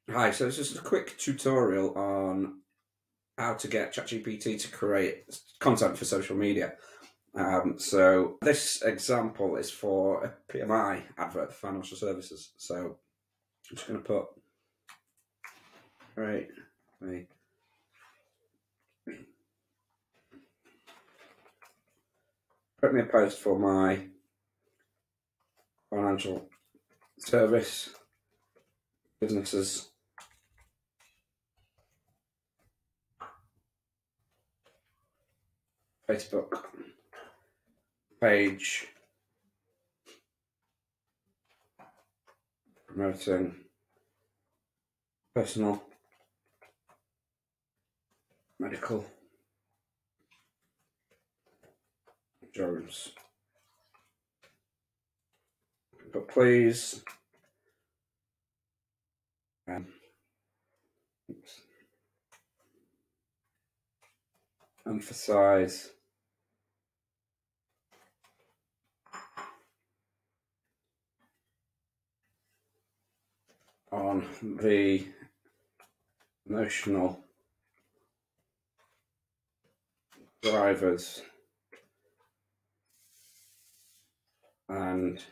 Hi, so this is a quick tutorial on how to get ChatGPT to create content for social media. So this example is for a PMI advert for financial services. So I'm just going to put put me a post for my financial service businesses. Facebook page promoting personal medical insurance. But please emphasize on the emotional drivers and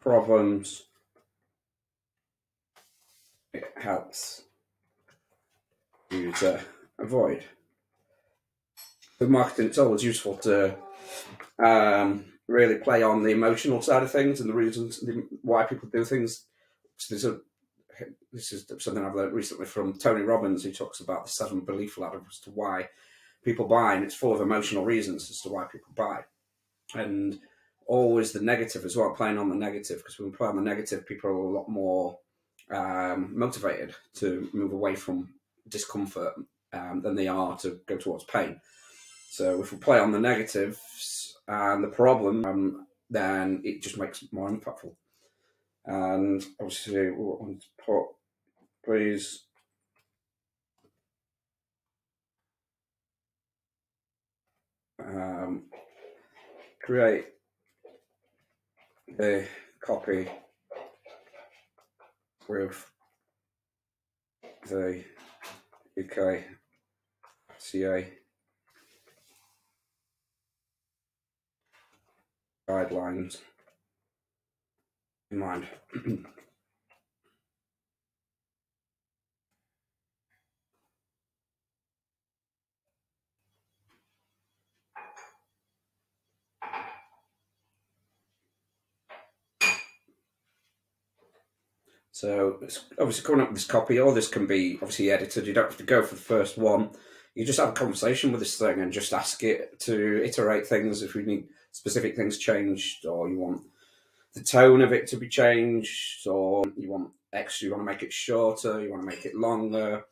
problems it helps you to avoid. For marketing, it's always useful to really play on the emotional side of things and the reasons why people do things. So this is something I've learned recently from Tony Robbins, who talks about the 7 belief ladder as to why people buy, and it's full of emotional reasons as to why people buy. And always the negative as well, playing on the negative, because when we play on the negative, people are a lot more motivated to move away from discomfort than they are to go towards pain. So if we play on the negatives and the problem, then it just makes it more impactful. And obviously, we want to put, please create the copy with the UK CA guidelines in mind. So it's obviously coming up with this copy. All this can be obviously edited. You don't have to go for the first one. You just have a conversation with this thing and just ask it to iterate things if you need specific things changed, or you want the tone of it to be changed, or you want extra, you want to make it shorter, you want to make it longer.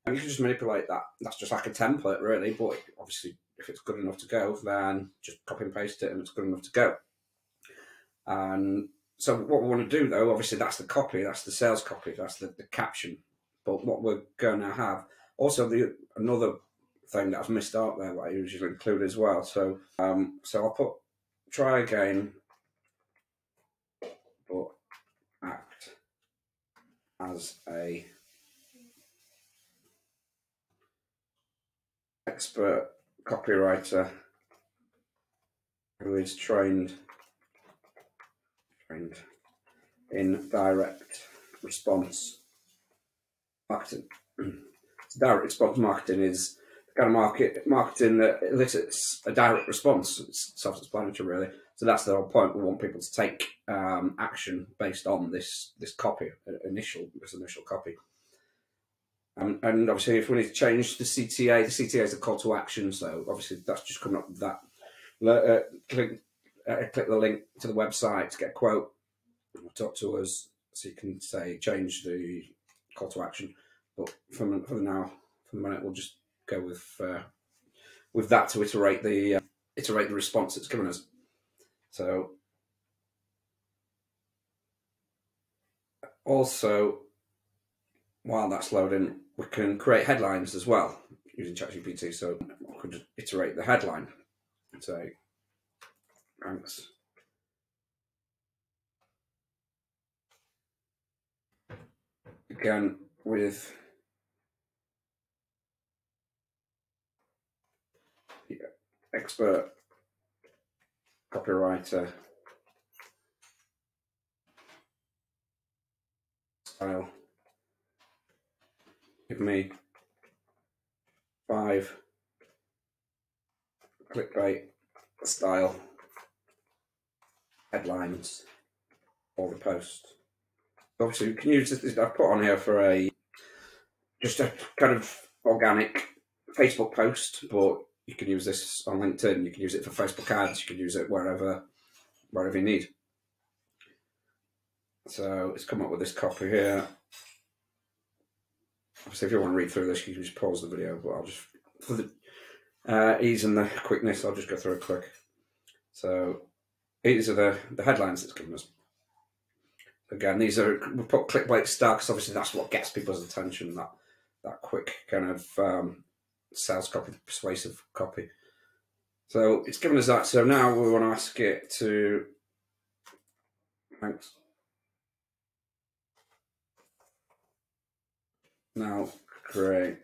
And you can just manipulate that. That's just like a template, really. But obviously, if it's good enough to go, then just copy and paste it and it's good enough to go. And so what we want to do, though, obviously that's the copy, that's the sales copy, that's the caption. But what we're going to have, also another thing that I've missed out there that I usually include as well. So so I'll put try again, but act as a expert copywriter who is trained in direct response marketing. So direct response marketing is the kind of marketing that elicits a direct response. It's self-explanatory, really. So that's the whole point. We want people to take action based on this copy, initial copy. And obviously, if we need to change the CTA is a call to action. So obviously, that's just coming up with that. Click the link to the website to get a quote. Talk to us, so you can say change the call to action. But for the minute, we'll just go with that to iterate the response it's given us. So also, while that's loading, we can create headlines as well using ChatGPT. So we could just iterate the headline and say, thanks again with the expert copywriter style. Give me 5 clickbait style headlines for the post. Obviously, you can use this. I've put on here for just a kind of organic Facebook post, but you can use this on LinkedIn. You can use it for Facebook ads. You can use it wherever you need. So it's come up with this copy here. Obviously, if you want to read through this, you can just pause the video. But I'll just, for the ease and the quickness, I'll just go through it quick. So these are the headlines it's given us. Again, these are, we put clickbait style because obviously that's what gets people's attention. That quick kind of sales copy, persuasive copy. So it's given us that. So now we want to ask it to, thanks. Now create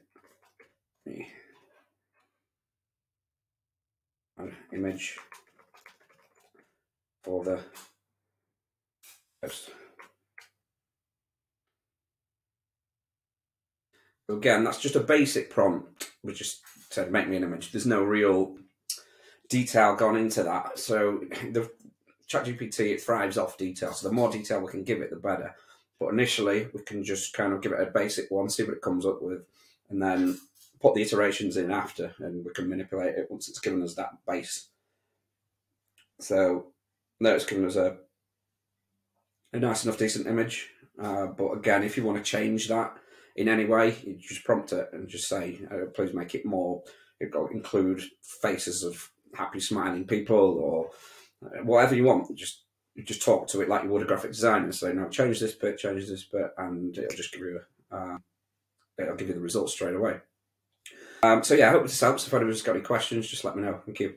an image for the post. So again, that's just a basic prompt. We just said, make me an image. There's no real detail gone into that. So the ChatGPT, it thrives off detail. So the more detail we can give it, the better. But initially, we can just kind of give it a basic one, see what it comes up with, and then put the iterations in after, and we can manipulate it once it's given us that base. So now it's given us a nice enough, decent image. But again, if you want to change that in any way, you just prompt it and just say, please make it more, include faces of happy, smiling people, or whatever you want. You just talk to it like you would a graphic designer. So now change this bit, and it'll just give you the results straight away. So yeah, I hope this helps. If anybody's got any questions, just let me know. Thank you.